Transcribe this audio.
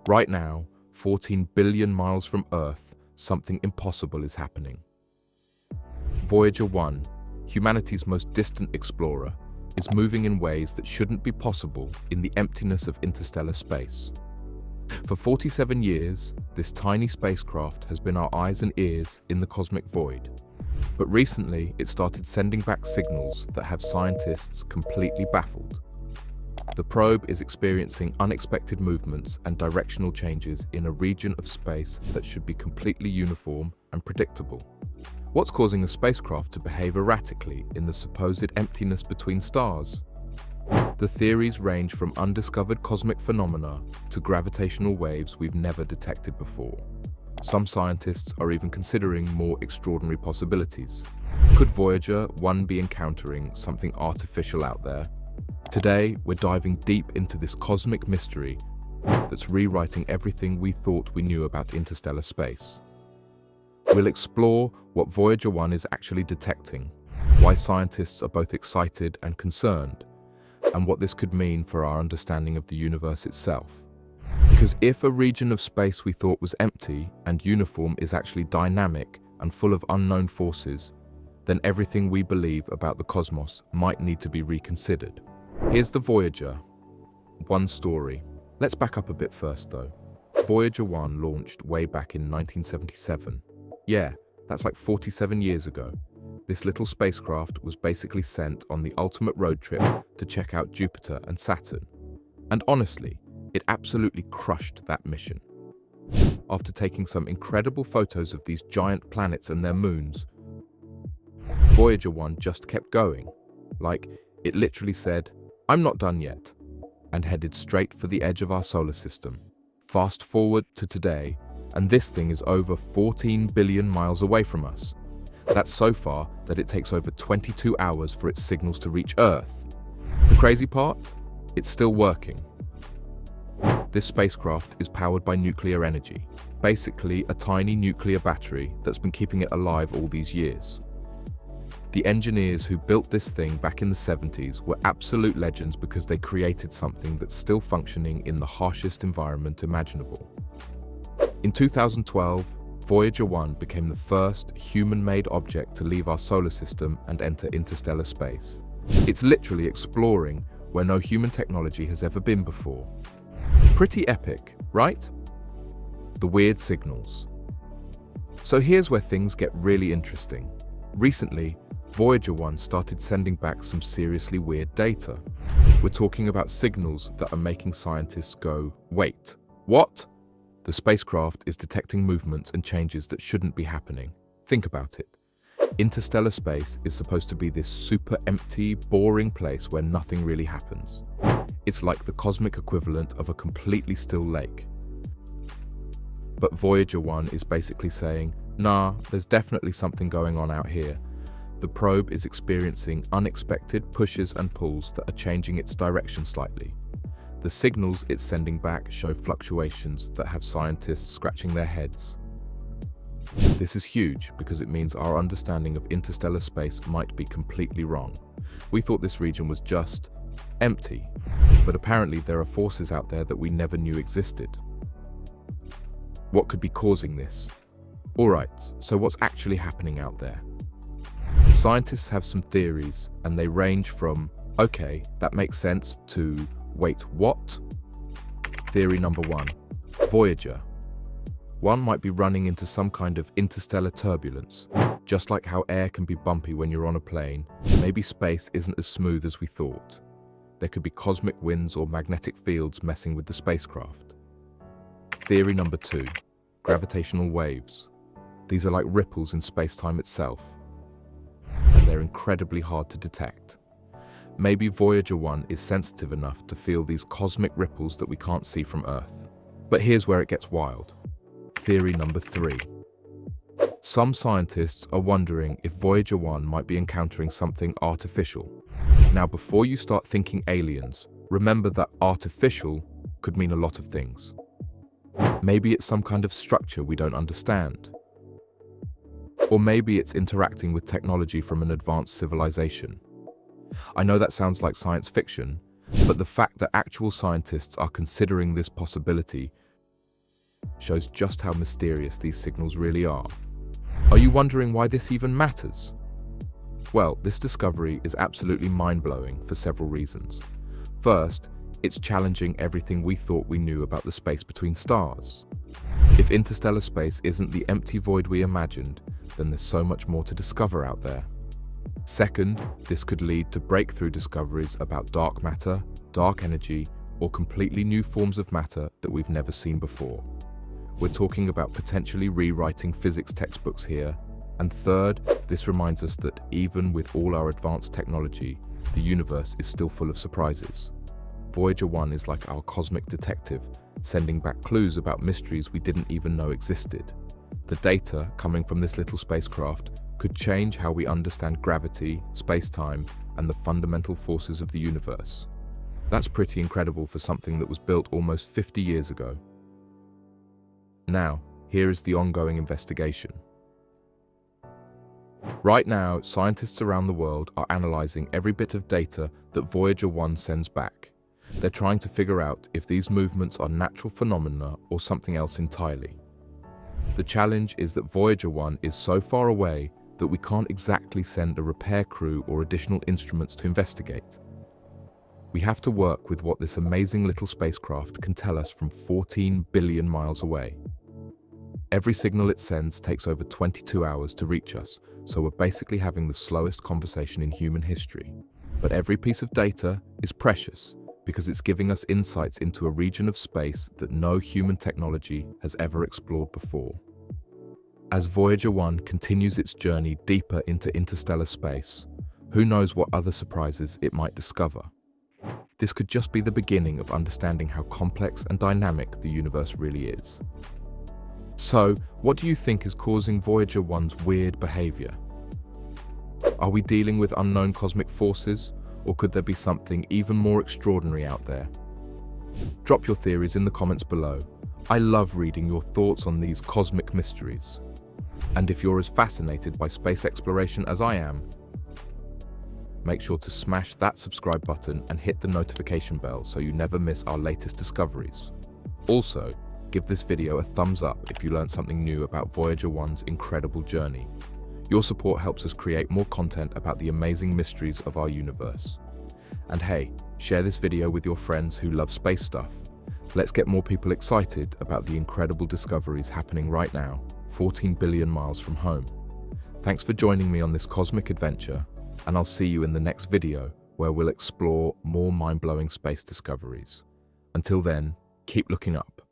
Right now, 14 billion miles from Earth, something impossible is happening. Voyager 1, humanity's most distant explorer, is moving in ways that shouldn't be possible in the emptiness of interstellar space. For 47 years, this tiny spacecraft has been our eyes and ears in the cosmic void. But recently, it started sending back signals that have scientists completely baffled. The probe is experiencing unexpected movements and directional changes in a region of space that should be completely uniform and predictable. What's causing a spacecraft to behave erratically in the supposed emptiness between stars? The theories range from undiscovered cosmic phenomena to gravitational waves we've never detected before. Some scientists are even considering more extraordinary possibilities. Could Voyager 1 be encountering something artificial out there? Today, we're diving deep into this cosmic mystery that's rewriting everything we thought we knew about interstellar space. We'll explore what Voyager 1 is actually detecting, why scientists are both excited and concerned, and what this could mean for our understanding of the universe itself. Because if a region of space we thought was empty and uniform is actually dynamic and full of unknown forces, then everything we believe about the cosmos might need to be reconsidered. Here's the Voyager 1 story. Let's back up a bit first though. Voyager 1 launched way back in 1977. Yeah, that's like 47 years ago. This little spacecraft was basically sent on the ultimate road trip to check out Jupiter and Saturn. And honestly, it absolutely crushed that mission. After taking some incredible photos of these giant planets and their moons, Voyager 1 just kept going. Like, it literally said, "I'm not done yet," and headed straight for the edge of our solar system. Fast forward to today, and this thing is over 14 billion miles away from us. That's so far that it takes over 22 hours for its signals to reach Earth. The crazy part? It's still working. This spacecraft is powered by nuclear energy, basically a tiny nuclear battery that's been keeping it alive all these years. The engineers who built this thing back in the 70s were absolute legends because they created something that's still functioning in the harshest environment imaginable. In 2012, Voyager 1 became the first human-made object to leave our solar system and enter interstellar space. It's literally exploring where no human technology has ever been before. Pretty epic, right? The weird signals. So here's where things get really interesting. Recently, Voyager 1 started sending back some seriously weird data. We're talking about signals that are making scientists go, "Wait, what?" The spacecraft is detecting movements and changes that shouldn't be happening. Think about it. Interstellar space is supposed to be this super empty, boring place where nothing really happens. It's like the cosmic equivalent of a completely still lake. But Voyager 1 is basically saying, nah, there's definitely something going on out here. The probe is experiencing unexpected pushes and pulls that are changing its direction slightly. The signals it's sending back show fluctuations that have scientists scratching their heads. This is huge because it means our understanding of interstellar space might be completely wrong. We thought this region was just empty, but apparently there are forces out there that we never knew existed. What could be causing this? Alright, so what's actually happening out there? Scientists have some theories, and they range from, okay, that makes sense, to, wait, what? Theory number 1. Voyager 1 might be running into some kind of interstellar turbulence. Just like how air can be bumpy when you're on a plane, maybe space isn't as smooth as we thought. There could be cosmic winds or magnetic fields messing with the spacecraft. Theory number 2. Gravitational waves. These are like ripples in space-time itself, and they're incredibly hard to detect. Maybe Voyager 1 is sensitive enough to feel these cosmic ripples that we can't see from Earth. But here's where it gets wild. Theory number 3. Some scientists are wondering if Voyager 1 might be encountering something artificial. Now, before you start thinking aliens, remember that artificial could mean a lot of things. Maybe it's some kind of structure we don't understand. Or maybe it's interacting with technology from an advanced civilization. I know that sounds like science fiction, but the fact that actual scientists are considering this possibility shows just how mysterious these signals really are. Are you wondering why this even matters? Well, this discovery is absolutely mind-blowing for several reasons. First, it's challenging everything we thought we knew about the space between stars. If interstellar space isn't the empty void we imagined, then there's so much more to discover out there. Second, this could lead to breakthrough discoveries about dark matter, dark energy, or completely new forms of matter that we've never seen before. We're talking about potentially rewriting physics textbooks here. And third, this reminds us that even with all our advanced technology, the universe is still full of surprises. Voyager 1 is like our cosmic detective, sending back clues about mysteries we didn't even know existed. The data coming from this little spacecraft could change how we understand gravity, space-time, and the fundamental forces of the universe. That's pretty incredible for something that was built almost 50 years ago. Now, here is the ongoing investigation. Right now, scientists around the world are analyzing every bit of data that Voyager 1 sends back. They're trying to figure out if these movements are natural phenomena or something else entirely. The challenge is that Voyager 1 is so far away that we can't exactly send a repair crew or additional instruments to investigate. We have to work with what this amazing little spacecraft can tell us from 14 billion miles away. Every signal it sends takes over 22 hours to reach us, so we're basically having the slowest conversation in human history. But every piece of data is precious because it's giving us insights into a region of space that no human technology has ever explored before. As Voyager 1 continues its journey deeper into interstellar space, who knows what other surprises it might discover? This could just be the beginning of understanding how complex and dynamic the universe really is. So, what do you think is causing Voyager 1's weird behavior? Are we dealing with unknown cosmic forces, or could there be something even more extraordinary out there? Drop your theories in the comments below. I love reading your thoughts on these cosmic mysteries. And if you're as fascinated by space exploration as I am, make sure to smash that subscribe button and hit the notification bell so you never miss our latest discoveries. Also, give this video a thumbs up if you learned something new about Voyager 1's incredible journey. Your support helps us create more content about the amazing mysteries of our universe. And hey, share this video with your friends who love space stuff. Let's get more people excited about the incredible discoveries happening right now, 14 billion miles from home. Thanks for joining me on this cosmic adventure, and I'll see you in the next video where we'll explore more mind-blowing space discoveries. Until then, keep looking up.